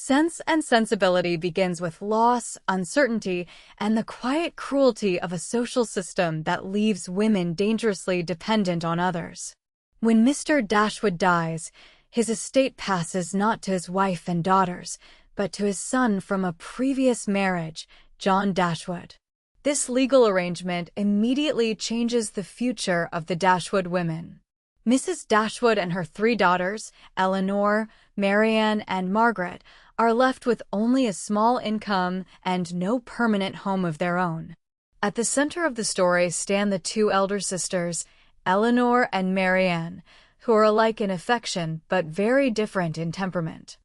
Sense and Sensibility begins with loss, uncertainty, and the quiet cruelty of a social system that leaves women dangerously dependent on others. When Mr. Dashwood dies, his estate passes not to his wife and daughters, but to his son from a previous marriage, John Dashwood. This legal arrangement immediately changes the future of the Dashwood women. Mrs. Dashwood and her three daughters, Elinor, Marianne, and Margaret, are left with only a small income and no permanent home of their own. At the center of the story stand the two elder sisters, Elinor and Marianne, who are alike in affection but very different in temperament.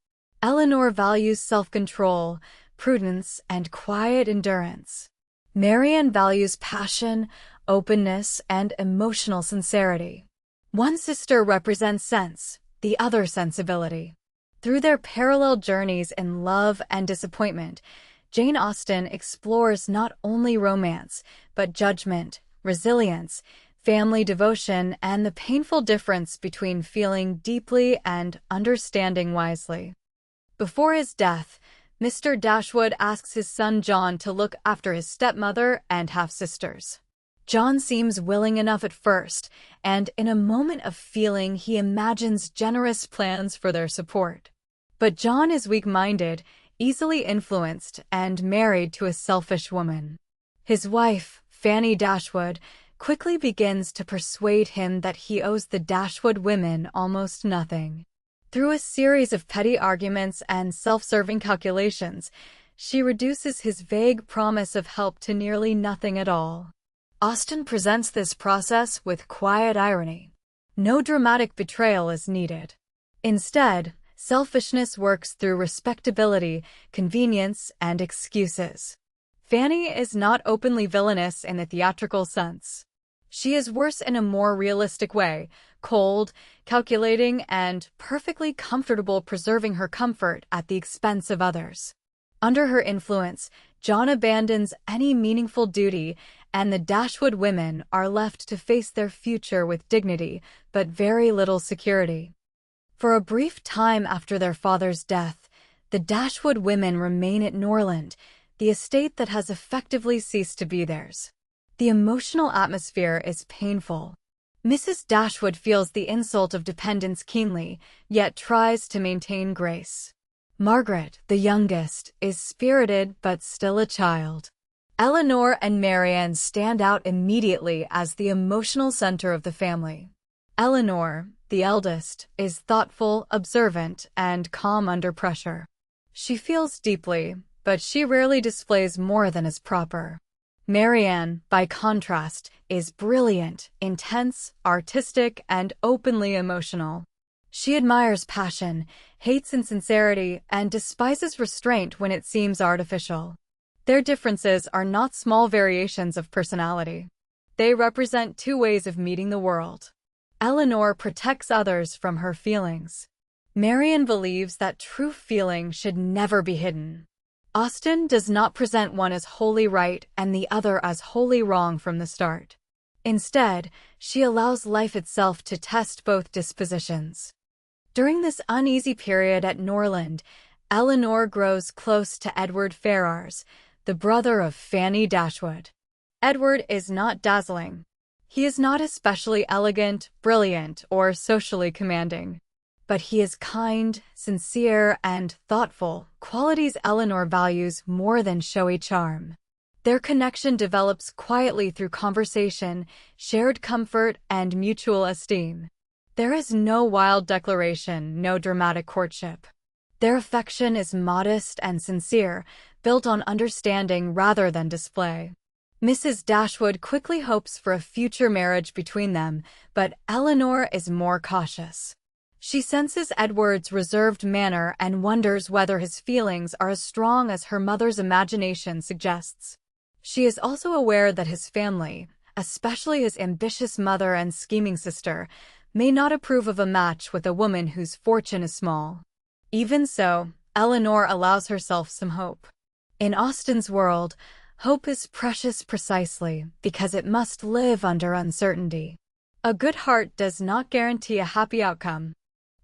Elinor values self-control, prudence, and quiet endurance. Marianne values passion, openness, and emotional sincerity. One sister represents sense, the other sensibility. Through their parallel journeys in love and disappointment, Jane Austen explores not only romance, but judgment, resilience, family devotion, and the painful difference between feeling deeply and understanding wisely. Before his death, Mr. Dashwood asks his son John to look after his stepmother and half-sisters. John seems willing enough at first, and in a moment of feeling he imagines generous plans for their support. But John is weak-minded, easily influenced, and married to a selfish woman. His wife, Fanny Dashwood, quickly begins to persuade him that he owes the Dashwood women almost nothing. Through a series of petty arguments and self-serving calculations, she reduces his vague promise of help to nearly nothing at all. Austen presents this process with quiet irony. No dramatic betrayal is needed. Instead, selfishness works through respectability, convenience, and excuses. Fanny is not openly villainous in the theatrical sense. She is worse in a more realistic way, cold, calculating, and perfectly comfortable preserving her comfort at the expense of others. Under her influence, John abandons any meaningful duty, and the Dashwood women are left to face their future with dignity, but very little security. For a brief time after their father's death, the Dashwood women remain at Norland, the estate that has effectively ceased to be theirs. The emotional atmosphere is painful. Mrs. Dashwood feels the insult of dependence keenly, yet tries to maintain grace. Margaret, the youngest, is spirited but still a child. Elinor and Marianne stand out immediately as the emotional center of the family. Elinor, the eldest, is thoughtful, observant, and calm under pressure. She feels deeply, but she rarely displays more than is proper. Marianne, by contrast, is brilliant, intense, artistic, and openly emotional. She admires passion, hates insincerity, and despises restraint when it seems artificial. Their differences are not small variations of personality. They represent two ways of meeting the world. Elinor protects others from her feelings. Marianne believes that true feeling should never be hidden. Austen does not present one as wholly right and the other as wholly wrong from the start. Instead, she allows life itself to test both dispositions. During this uneasy period at Norland, Elinor grows close to Edward Ferrars, the brother of Fanny Dashwood. Edward is not dazzling. He is not especially elegant, brilliant, or socially commanding. But he is kind, sincere, and thoughtful, qualities Elinor values more than showy charm. Their connection develops quietly through conversation, shared comfort, and mutual esteem. There is no wild declaration, no dramatic courtship. Their affection is modest and sincere, built on understanding rather than display. Mrs. Dashwood quickly hopes for a future marriage between them, but Elinor is more cautious. She senses Edward's reserved manner and wonders whether his feelings are as strong as her mother's imagination suggests. She is also aware that his family, especially his ambitious mother and scheming sister, may not approve of a match with a woman whose fortune is small. Even so, Elinor allows herself some hope. In Austen's world, hope is precious precisely because it must live under uncertainty. A good heart does not guarantee a happy outcome.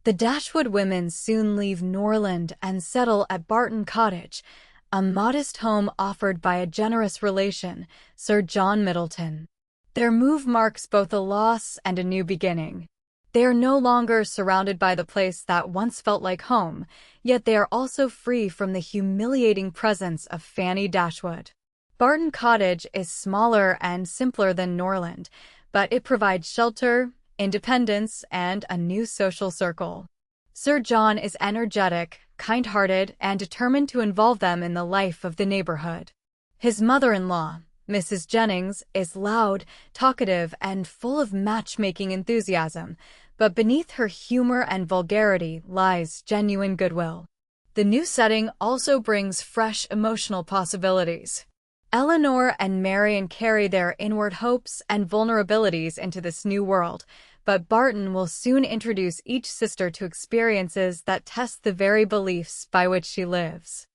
The Dashwood women soon leave Norland and settle at Barton Cottage, a modest home offered by a generous relation, Sir John Middleton. Their move marks both a loss and a new beginning. They are no longer surrounded by the place that once felt like home, yet they are also free from the humiliating presence of Fanny Dashwood. Barton Cottage is smaller and simpler than Norland, but it provides shelter, independence, and a new social circle. Sir John is energetic, kind-hearted, and determined to involve them in the life of the neighborhood. His mother-in-law, Mrs. Jennings, is loud, talkative, and full of matchmaking enthusiasm, but beneath her humor and vulgarity lies genuine goodwill. The new setting also brings fresh emotional possibilities. Elinor and Marianne carry their inward hopes and vulnerabilities into this new world, but Barton will soon introduce each sister to experiences that test the very beliefs by which she lives.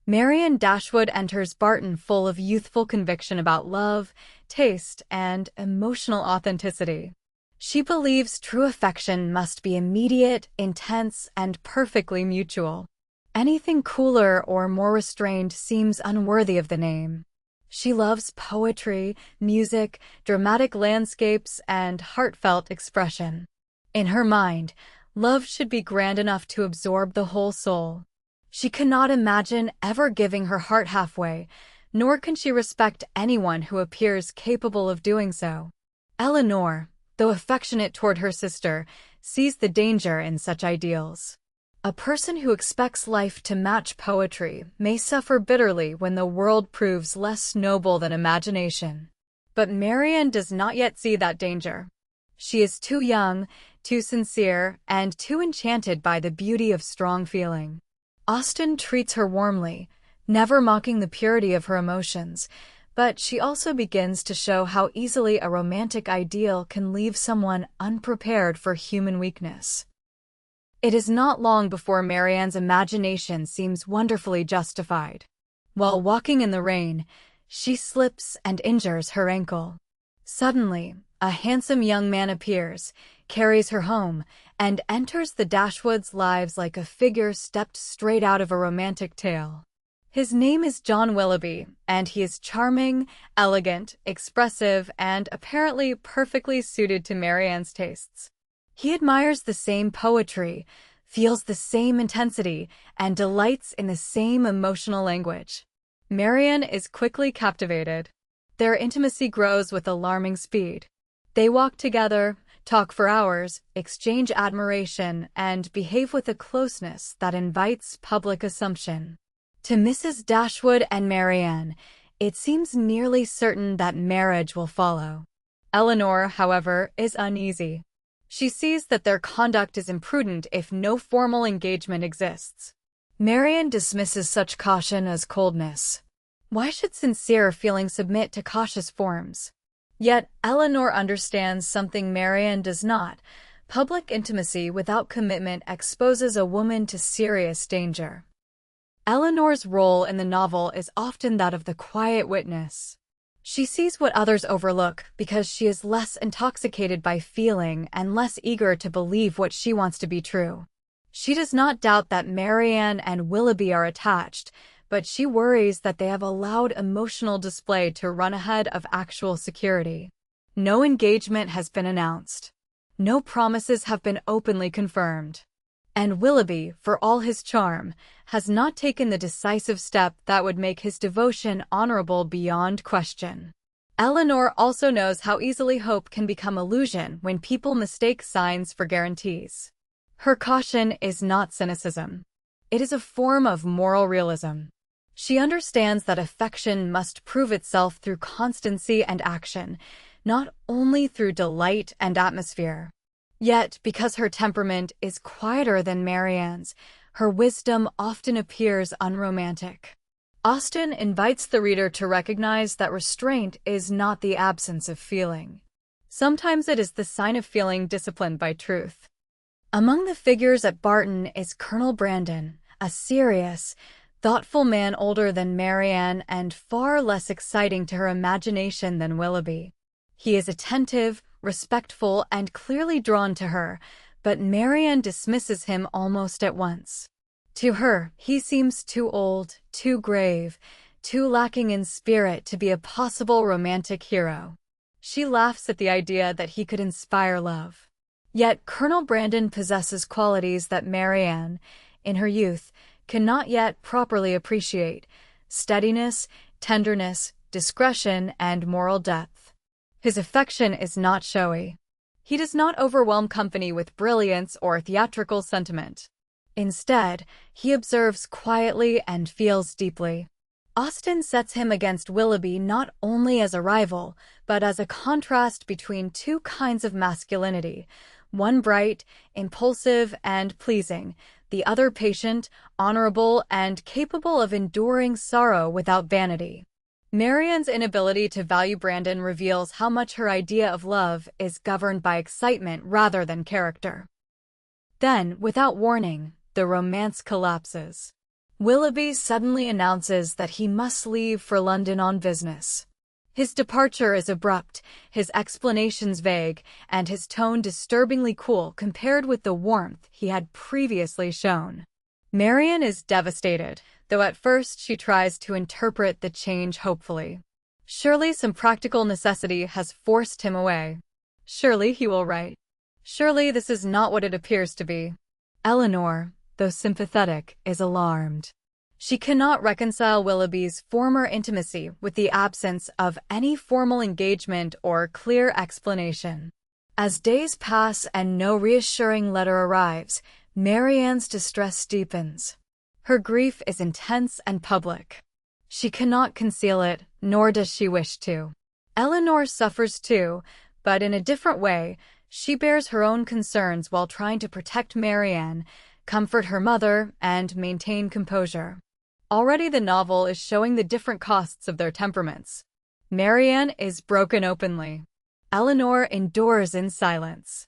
Marianne Dashwood enters Barton full of youthful conviction about love, taste, and emotional authenticity. She believes true affection must be immediate, intense, and perfectly mutual. Anything cooler or more restrained seems unworthy of the name. She loves poetry, music, dramatic landscapes, and heartfelt expression. In her mind, love should be grand enough to absorb the whole soul. She cannot imagine ever giving her heart halfway, nor can she respect anyone who appears capable of doing so. Elinor, though affectionate toward her sister, sees the danger in such ideals. A person who expects life to match poetry may suffer bitterly when the world proves less noble than imagination. But Marianne does not yet see that danger. She is too young, too sincere, and too enchanted by the beauty of strong feeling. Austen treats her warmly, never mocking the purity of her emotions, but she also begins to show how easily a romantic ideal can leave someone unprepared for human weakness. It is not long before Marianne's imagination seems wonderfully justified. While walking in the rain, she slips and injures her ankle. Suddenly, a handsome young man appears, carries her home, and enters the Dashwoods' lives like a figure stepped straight out of a romantic tale. His name is John Willoughby, and he is charming, elegant, expressive, and apparently perfectly suited to Marianne's tastes. He admires the same poetry, feels the same intensity, and delights in the same emotional language. Marianne is quickly captivated. Their intimacy grows with alarming speed. They walk together, talk for hours, exchange admiration, and behave with a closeness that invites public assumption. To Mrs. Dashwood and Marianne, it seems nearly certain that marriage will follow. Elinor, however, is uneasy. She sees that their conduct is imprudent if no formal engagement exists. Marianne dismisses such caution as coldness. Why should sincere feeling submit to cautious forms? Yet Elinor understands something Marianne does not. Public intimacy without commitment exposes a woman to serious danger. Elinor's role in the novel is often that of the quiet witness. She sees what others overlook because she is less intoxicated by feeling and less eager to believe what she wants to be true. She does not doubt that Marianne and Willoughby are attached, but she worries that they have allowed emotional display to run ahead of actual security. No engagement has been announced. No promises have been openly confirmed. And Willoughby, for all his charm, has not taken the decisive step that would make his devotion honorable beyond question. Elinor also knows how easily hope can become illusion when people mistake signs for guarantees. Her caution is not cynicism. It is a form of moral realism. She understands that affection must prove itself through constancy and action, not only through delight and atmosphere. Yet, because her temperament is quieter than Marianne's, her wisdom often appears unromantic. Austen invites the reader to recognize that restraint is not the absence of feeling. Sometimes it is the sign of feeling disciplined by truth. Among the figures at Barton is Colonel Brandon, a serious, thoughtful man older than Marianne and far less exciting to her imagination than Willoughby. He is attentive, respectful, and clearly drawn to her, but Marianne dismisses him almost at once. To her, he seems too old, too grave, too lacking in spirit to be a possible romantic hero. She laughs at the idea that he could inspire love. Yet Colonel Brandon possesses qualities that Marianne, in her youth, cannot yet properly appreciate: steadiness, tenderness, discretion, and moral depth. His affection is not showy. He does not overwhelm company with brilliance or theatrical sentiment. Instead, he observes quietly and feels deeply. Austen sets him against Willoughby not only as a rival, but as a contrast between two kinds of masculinity: one bright, impulsive, and pleasing; the other patient, honorable, and capable of enduring sorrow without vanity. Marianne's inability to value Brandon reveals how much her idea of love is governed by excitement rather than character. Then, without warning, the romance collapses. Willoughby suddenly announces that he must leave for London on business. His departure is abrupt, his explanations vague, and his tone disturbingly cool compared with the warmth he had previously shown. Marianne is devastated, though at first she tries to interpret the change hopefully. Surely some practical necessity has forced him away. Surely he will write. Surely this is not what it appears to be. Elinor, though sympathetic, is alarmed. She cannot reconcile Willoughby's former intimacy with the absence of any formal engagement or clear explanation. As days pass and no reassuring letter arrives, Marianne's distress deepens. Her grief is intense and public. She cannot conceal it, nor does she wish to. Elinor suffers too, but in a different way. She bears her own concerns while trying to protect Marianne, comfort her mother, and maintain composure. Already the novel is showing the different costs of their temperaments. Marianne is broken openly. Elinor endures in silence.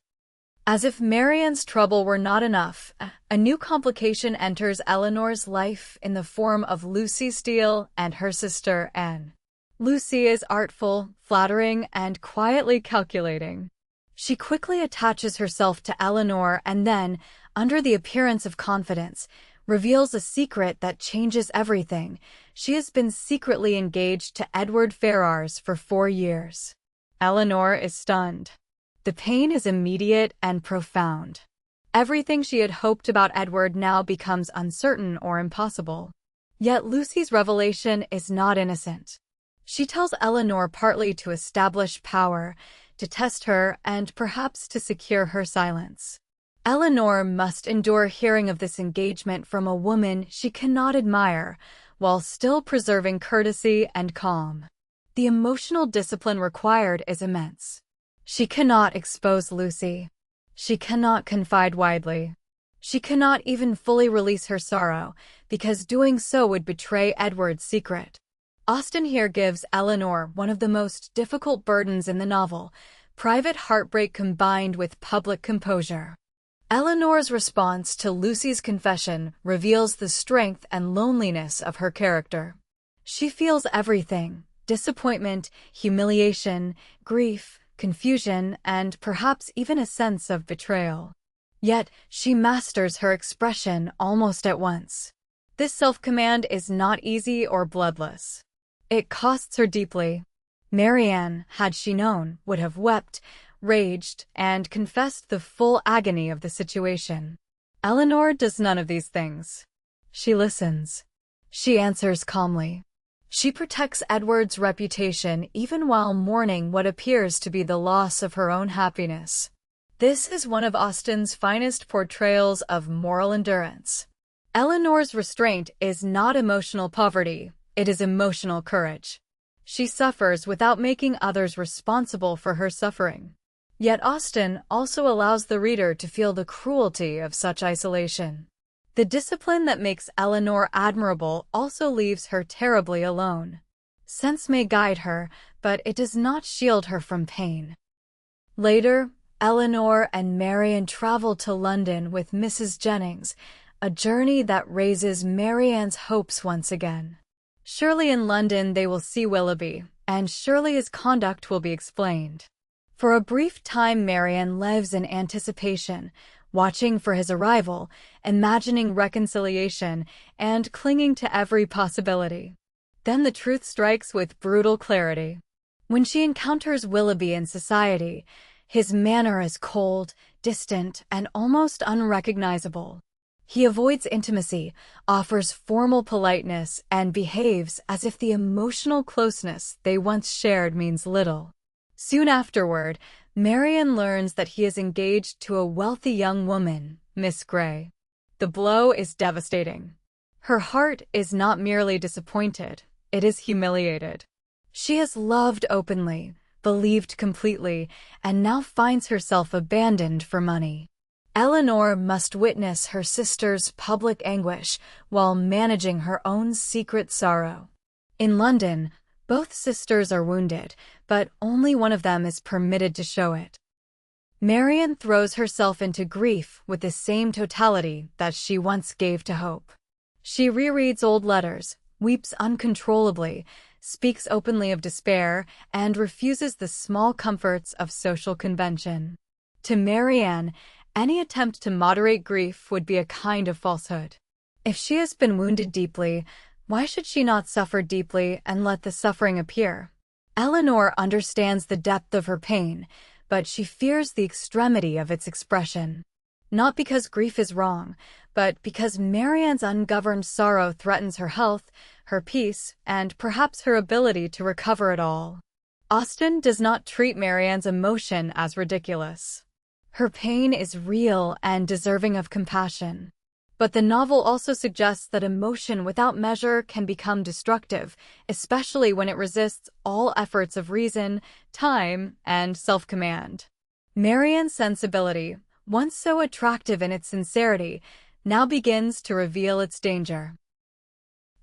As if Marianne's trouble were not enough, a new complication enters Elinor's life in the form of Lucy Steele and her sister Anne. Lucy is artful, flattering, and quietly calculating. She quickly attaches herself to Elinor and then, under the appearance of confidence, reveals a secret that changes everything. She has been secretly engaged to Edward Ferrars for 4 years. Elinor is stunned. The pain is immediate and profound. Everything she had hoped about Edward now becomes uncertain or impossible. Yet Lucy's revelation is not innocent. She tells Elinor partly to establish power, to test her, and perhaps to secure her silence. Elinor must endure hearing of this engagement from a woman she cannot admire, while still preserving courtesy and calm. The emotional discipline required is immense. She cannot expose Lucy. She cannot confide widely. She cannot even fully release her sorrow, because doing so would betray Edward's secret. Austen here gives Elinor one of the most difficult burdens in the novel: private heartbreak combined with public composure. Elinor's response to Lucy's confession reveals the strength and loneliness of her character. She feels everything: disappointment, humiliation, grief, confusion, and perhaps even a sense of betrayal. Yet, she masters her expression almost at once. This self-command is not easy or bloodless. It costs her deeply. Marianne, had she known, would have wept, raged, and confessed the full agony of the situation. Elinor does none of these things. She listens. She answers calmly. She protects Edward's reputation even while mourning what appears to be the loss of her own happiness. This is one of Austen's finest portrayals of moral endurance. Elinor's restraint is not emotional poverty, it is emotional courage. She suffers without making others responsible for her suffering. Yet Austen also allows the reader to feel the cruelty of such isolation. The discipline that makes Elinor admirable also leaves her terribly alone. Sense may guide her, but it does not shield her from pain. Later, Elinor and Marianne travel to London with Mrs. Jennings, a journey that raises Marianne's hopes once again. Surely in London they will see Willoughby, and surely his conduct will be explained. For a brief time Marianne lives in anticipation, watching for his arrival, imagining reconciliation, and clinging to every possibility. Then the truth strikes with brutal clarity. When she encounters Willoughby in society, his manner is cold, distant, and almost unrecognizable. He avoids intimacy, offers formal politeness, and behaves as if the emotional closeness they once shared means little. Soon afterward, Marianne learns that he is engaged to a wealthy young woman, Miss Grey. The blow is devastating. Her heart is not merely disappointed, it is humiliated. She has loved openly, believed completely, and now finds herself abandoned for money. Elinor must witness her sister's public anguish while managing her own secret sorrow. In London, both sisters are wounded, but only one of them is permitted to show it. Marianne throws herself into grief with the same totality that she once gave to hope. She rereads old letters, weeps uncontrollably, speaks openly of despair, and refuses the small comforts of social convention. To Marianne, any attempt to moderate grief would be a kind of falsehood. If she has been wounded deeply, why should she not suffer deeply and let the suffering appear? Elinor understands the depth of her pain, but she fears the extremity of its expression. Not because grief is wrong, but because Marianne's ungoverned sorrow threatens her health, her peace, and perhaps her ability to recover it all. Austen does not treat Marianne's emotion as ridiculous. Her pain is real and deserving of compassion. But the novel also suggests that emotion without measure can become destructive, especially when it resists all efforts of reason, time, and self-command. Marianne's sensibility, once so attractive in its sincerity, now begins to reveal its danger.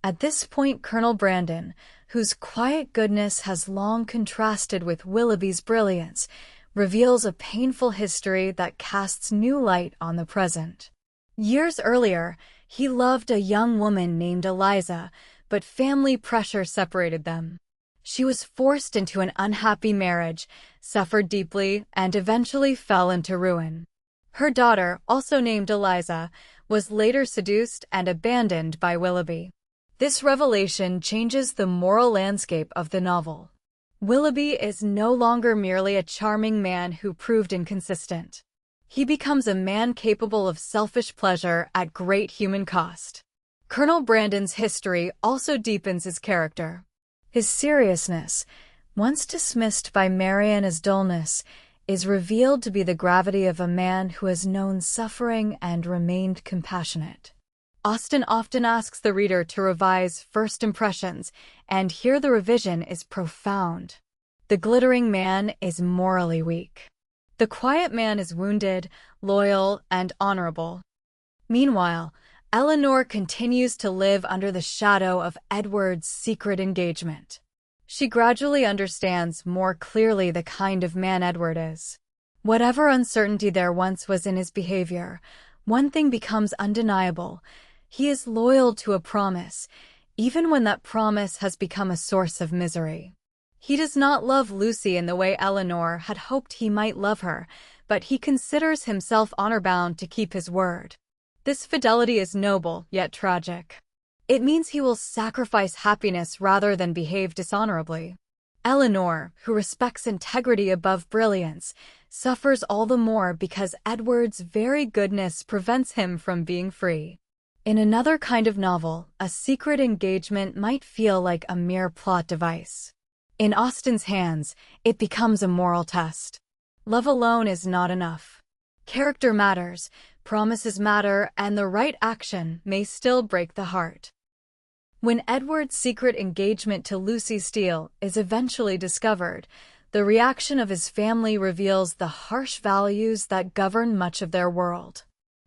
At this point, Colonel Brandon, whose quiet goodness has long contrasted with Willoughby's brilliance, reveals a painful history that casts new light on the present. Years earlier, he loved a young woman named Eliza, but family pressure separated them. She was forced into an unhappy marriage, suffered deeply, and eventually fell into ruin. Her daughter, also named Eliza, was later seduced and abandoned by Willoughby. This revelation changes the moral landscape of the novel. Willoughby is no longer merely a charming man who proved inconsistent. He becomes a man capable of selfish pleasure at great human cost. Colonel Brandon's history also deepens his character. His seriousness, once dismissed by Marianne as dullness, is revealed to be the gravity of a man who has known suffering and remained compassionate. Austen often asks the reader to revise first impressions, and here the revision is profound. The glittering man is morally weak. The quiet man is wounded, loyal, and honorable. Meanwhile, Elinor continues to live under the shadow of Edward's secret engagement. She gradually understands more clearly the kind of man Edward is. Whatever uncertainty there once was in his behavior, one thing becomes undeniable. He is loyal to a promise, even when that promise has become a source of misery. He does not love Lucy in the way Elinor had hoped he might love her, but he considers himself honor-bound to keep his word. This fidelity is noble, yet tragic. It means he will sacrifice happiness rather than behave dishonorably. Elinor, who respects integrity above brilliance, suffers all the more because Edward's very goodness prevents him from being free. In another kind of novel, a secret engagement might feel like a mere plot device. In Austen's hands, it becomes a moral test. Love alone is not enough. Character matters, promises matter, and the right action may still break the heart. When Edward's secret engagement to Lucy Steele is eventually discovered, the reaction of his family reveals the harsh values that govern much of their world.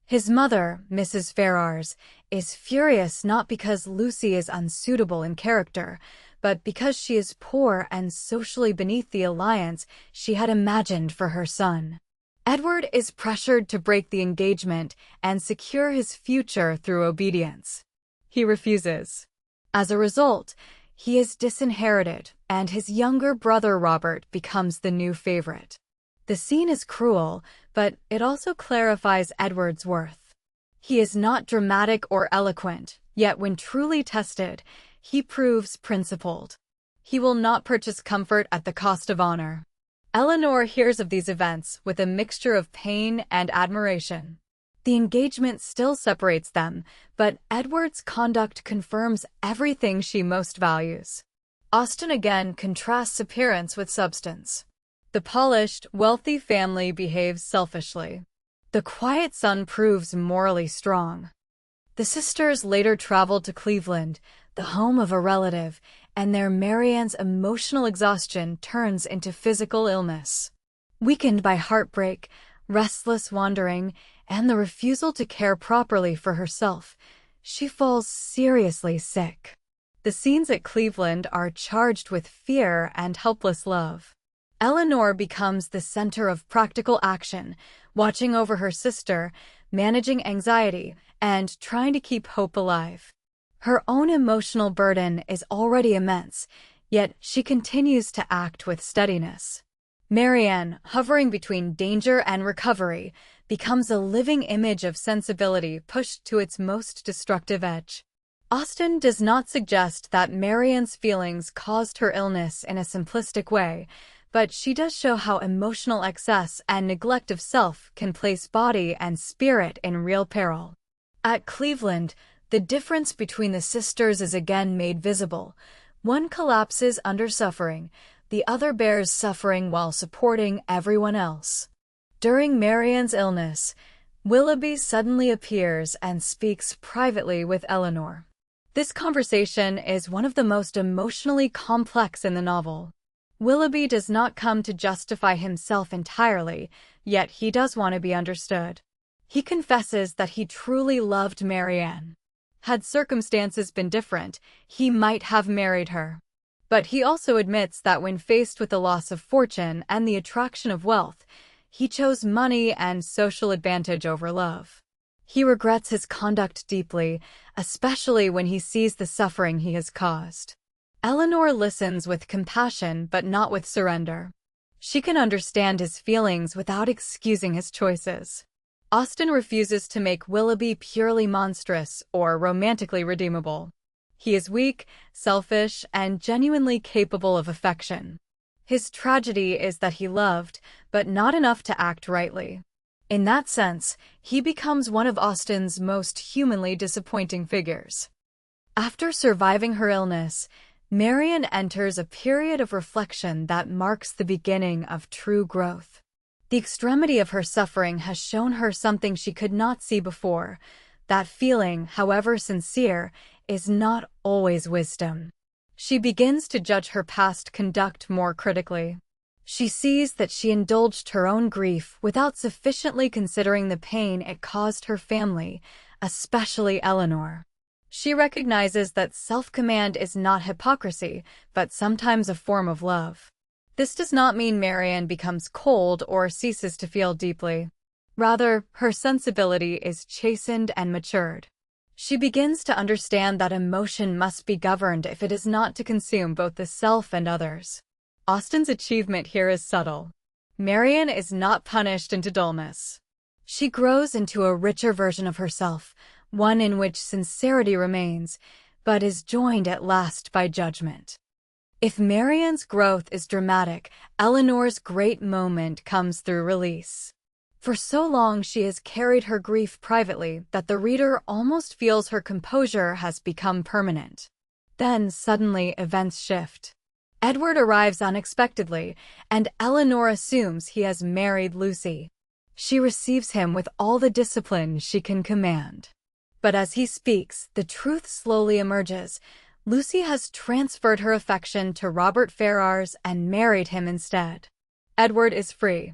His mother, Mrs. Ferrars, is furious not because Lucy is unsuitable in character, but because she is poor and socially beneath the alliance she had imagined for her son. Edward is pressured to break the engagement and secure his future through obedience. He refuses. As a result, he is disinherited, and his younger brother Robert becomes the new favorite. The scene is cruel, but it also clarifies Edward's worth. He is not dramatic or eloquent, yet when truly tested, he proves principled. He will not purchase comfort at the cost of honor. Elinor hears of these events with a mixture of pain and admiration. The engagement still separates them, but Edward's conduct confirms everything she most values. Austen again contrasts appearance with substance. The polished, wealthy family behaves selfishly. The quiet son proves morally strong. The sisters later traveled to Cleveland, the home of a relative, and there Marianne's emotional exhaustion turns into physical illness. Weakened by heartbreak, restless wandering, and the refusal to care properly for herself, she falls seriously sick. The scenes at Cleveland are charged with fear and helpless love. Elinor becomes the center of practical action, watching over her sister, managing anxiety, and trying to keep hope alive. Her own emotional burden is already immense, yet she continues to act with steadiness. Marianne, hovering between danger and recovery, becomes a living image of sensibility pushed to its most destructive edge. Austen does not suggest that Marianne's feelings caused her illness in a simplistic way, but she does show how emotional excess and neglect of self can place body and spirit in real peril. At Cleveland, the difference between the sisters is again made visible. One collapses under suffering, the other bears suffering while supporting everyone else. During Marianne's illness, Willoughby suddenly appears and speaks privately with Elinor. This conversation is one of the most emotionally complex in the novel. Willoughby does not come to justify himself entirely, yet he does want to be understood. He confesses that he truly loved Marianne. Had circumstances been different, he might have married her. But he also admits that when faced with the loss of fortune and the attraction of wealth, he chose money and social advantage over love. He regrets his conduct deeply, especially when he sees the suffering he has caused. Elinor listens with compassion but not with surrender. She can understand his feelings without excusing his choices. Austen refuses to make Willoughby purely monstrous or romantically redeemable. He is weak, selfish, and genuinely capable of affection. His tragedy is that he loved, but not enough to act rightly. In that sense, he becomes one of Austen's most humanly disappointing figures. After surviving her illness, Marianne enters a period of reflection that marks the beginning of true growth. The extremity of her suffering has shown her something she could not see before. That feeling, however sincere, is not always wisdom. She begins to judge her past conduct more critically. She sees that she indulged her own grief without sufficiently considering the pain it caused her family, especially Elinor. She recognizes that self-command is not hypocrisy, but sometimes a form of love. This does not mean Marianne becomes cold or ceases to feel deeply. Rather, her sensibility is chastened and matured. She begins to understand that emotion must be governed if it is not to consume both the self and others. Austen's achievement here is subtle. Marianne is not punished into dullness. She grows into a richer version of herself, one in which sincerity remains, but is joined at last by judgment. If Marianne's growth is dramatic, Elinor's great moment comes through release. For so long she has carried her grief privately that the reader almost feels her composure has become permanent. Then suddenly events shift. Edward arrives unexpectedly, and Elinor assumes he has married Lucy. She receives him with all the discipline she can command. But as he speaks, the truth slowly emerges. Lucy has transferred her affection to Robert Ferrars and married him instead. Edward is free.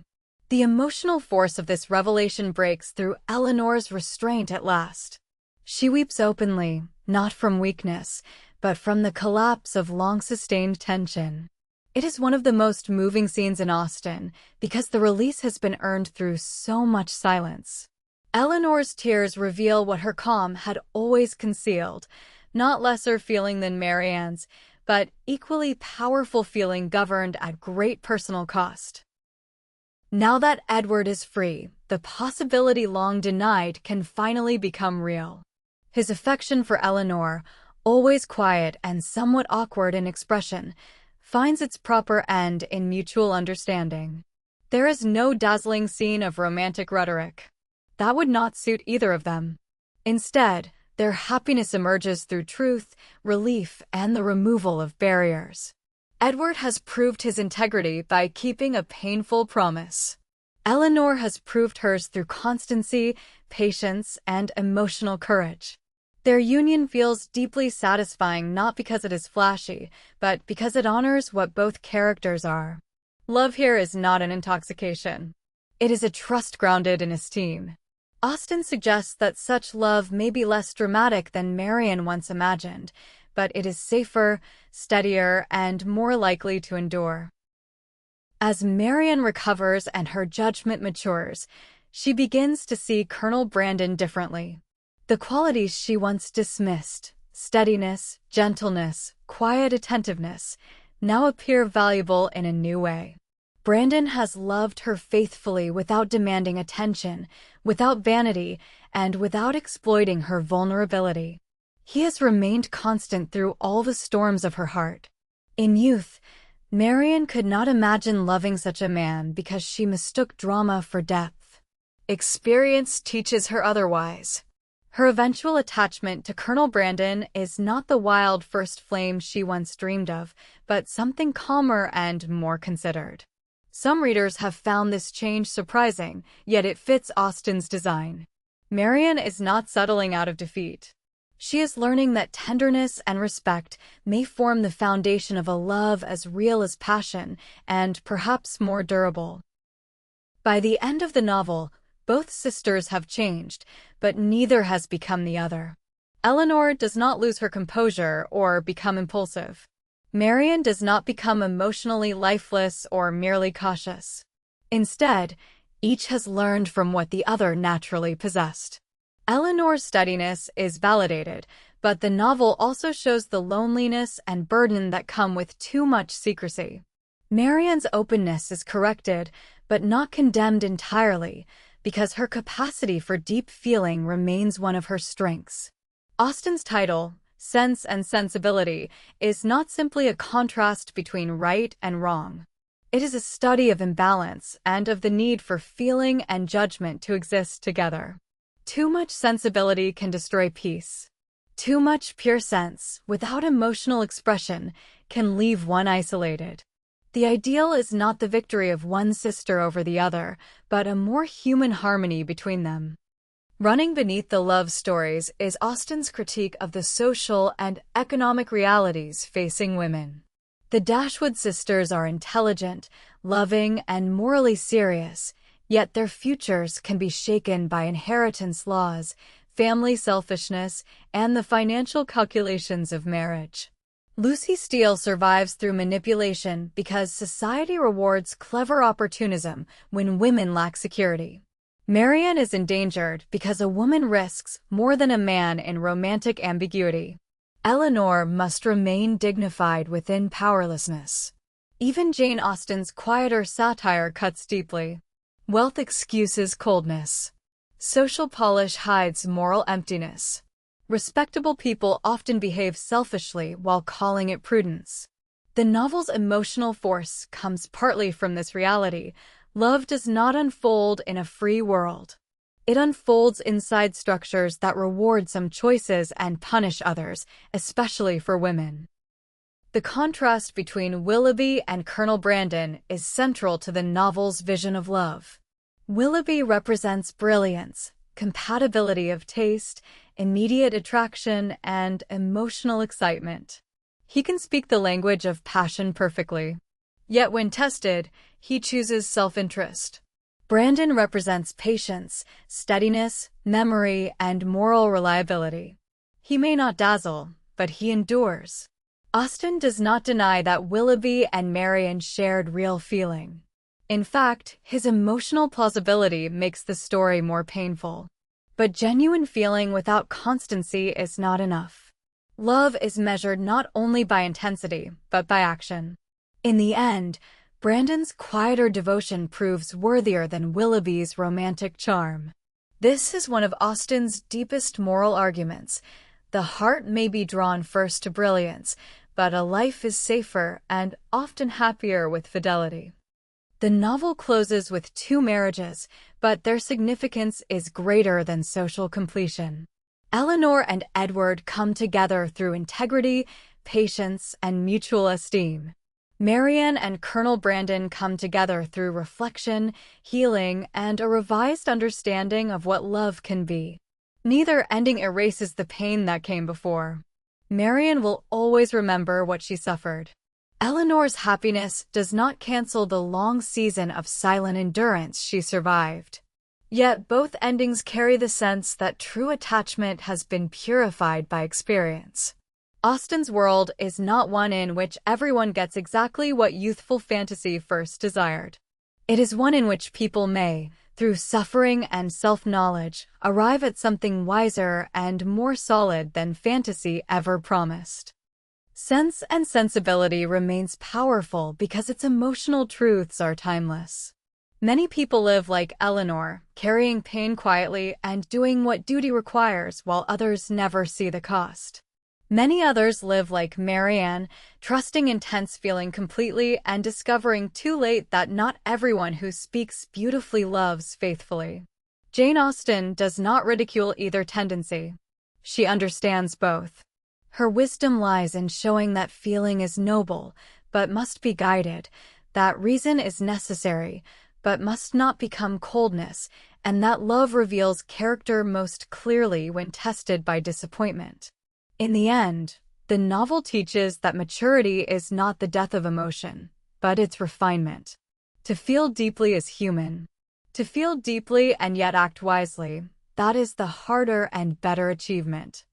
The emotional force of this revelation breaks through Elinor's restraint at last. She weeps openly, not from weakness, but from the collapse of long-sustained tension. It is one of the most moving scenes in Austen, because the release has been earned through so much silence. Elinor's tears reveal what her calm had always concealed, not lesser feeling than Marianne's, but equally powerful feeling governed at great personal cost. Now that Edward is free, the possibility long denied can finally become real. His affection for Elinor, always quiet and somewhat awkward in expression, finds its proper end in mutual understanding. There is no dazzling scene of romantic rhetoric. That would not suit either of them. Instead, their happiness emerges through truth, relief, and the removal of barriers. Edward has proved his integrity by keeping a painful promise. Elinor has proved hers through constancy, patience, and emotional courage. Their union feels deeply satisfying not because it is flashy, but because it honors what both characters are. Love here is not an intoxication. It is a trust grounded in esteem. Austen suggests that such love may be less dramatic than Marianne once imagined, but it is safer, steadier, and more likely to endure. As Marianne recovers and her judgment matures, she begins to see Colonel Brandon differently. The qualities she once dismissed, steadiness, gentleness, quiet attentiveness, now appear valuable in a new way. Brandon has loved her faithfully without demanding attention, without vanity, and without exploiting her vulnerability. He has remained constant through all the storms of her heart. In youth, Marianne could not imagine loving such a man because she mistook drama for depth. Experience teaches her otherwise. Her eventual attachment to Colonel Brandon is not the wild first flame she once dreamed of, but something calmer and more considered. Some readers have found this change surprising, yet it fits Austen's design. Marianne is not settling out of defeat. She is learning that tenderness and respect may form the foundation of a love as real as passion, and perhaps more durable. By the end of the novel, both sisters have changed, but neither has become the other. Elinor does not lose her composure or become impulsive. Marianne does not become emotionally lifeless or merely cautious. Instead, each has learned from what the other naturally possessed. Elinor's steadiness is validated, but the novel also shows the loneliness and burden that come with too much secrecy. Marianne's openness is corrected, but not condemned entirely, because her capacity for deep feeling remains one of her strengths. Austen's title, Sense and Sensibility, is not simply a contrast between right and wrong. It is a study of imbalance and of the need for feeling and judgment to exist together. Too much sensibility can destroy peace. Too much pure sense, without emotional expression, can leave one isolated. The ideal is not the victory of one sister over the other, but a more human harmony between them. Running beneath the love stories is Austen's critique of the social and economic realities facing women. The Dashwood sisters are intelligent, loving, and morally serious, yet their futures can be shaken by inheritance laws, family selfishness, and the financial calculations of marriage. Lucy Steele survives through manipulation because society rewards clever opportunism when women lack security. Marianne is endangered because a woman risks more than a man in romantic ambiguity. Elinor must remain dignified within powerlessness. Even Jane Austen's quieter satire cuts deeply. Wealth excuses coldness. Social polish hides moral emptiness. Respectable people often behave selfishly while calling it prudence. The novel's emotional force comes partly from this reality. Love does not unfold in a free world. It unfolds inside structures that reward some choices and punish others, especially for women. The contrast between Willoughby and Colonel Brandon is central to the novel's vision of love. Willoughby represents brilliance, compatibility of taste, immediate attraction, and emotional excitement. He can speak the language of passion perfectly. Yet when tested, he chooses self-interest. Brandon represents patience, steadiness, memory, and moral reliability. He may not dazzle, but he endures. Austen does not deny that Willoughby and Marianne shared real feeling. In fact, his emotional plausibility makes the story more painful. But genuine feeling without constancy is not enough. Love is measured not only by intensity, but by action. In the end, Brandon's quieter devotion proves worthier than Willoughby's romantic charm. This is one of Austen's deepest moral arguments. The heart may be drawn first to brilliance, but a life is safer and often happier with fidelity. The novel closes with two marriages, but their significance is greater than social completion. Elinor and Edward come together through integrity, patience, and mutual esteem. Marianne and Colonel Brandon come together through reflection, healing, and a revised understanding of what love can be. Neither ending erases the pain that came before. Marianne will always remember what she suffered. Elinor's happiness does not cancel the long season of silent endurance she survived. Yet both endings carry the sense that true attachment has been purified by experience. Austen's world is not one in which everyone gets exactly what youthful fantasy first desired. It is one in which people may, through suffering and self-knowledge, arrive at something wiser and more solid than fantasy ever promised. Sense and Sensibility remains powerful because its emotional truths are timeless. Many people live like Elinor, carrying pain quietly and doing what duty requires while others never see the cost. Many others live like Marianne, trusting intense feeling completely and discovering too late that not everyone who speaks beautifully loves faithfully. Jane Austen does not ridicule either tendency. She understands both. Her wisdom lies in showing that feeling is noble, but must be guided, that reason is necessary, but must not become coldness, and that love reveals character most clearly when tested by disappointment. In the end, the novel teaches that maturity is not the death of emotion, but its refinement. To feel deeply is human. To feel deeply and yet act wisely, that is the harder and better achievement.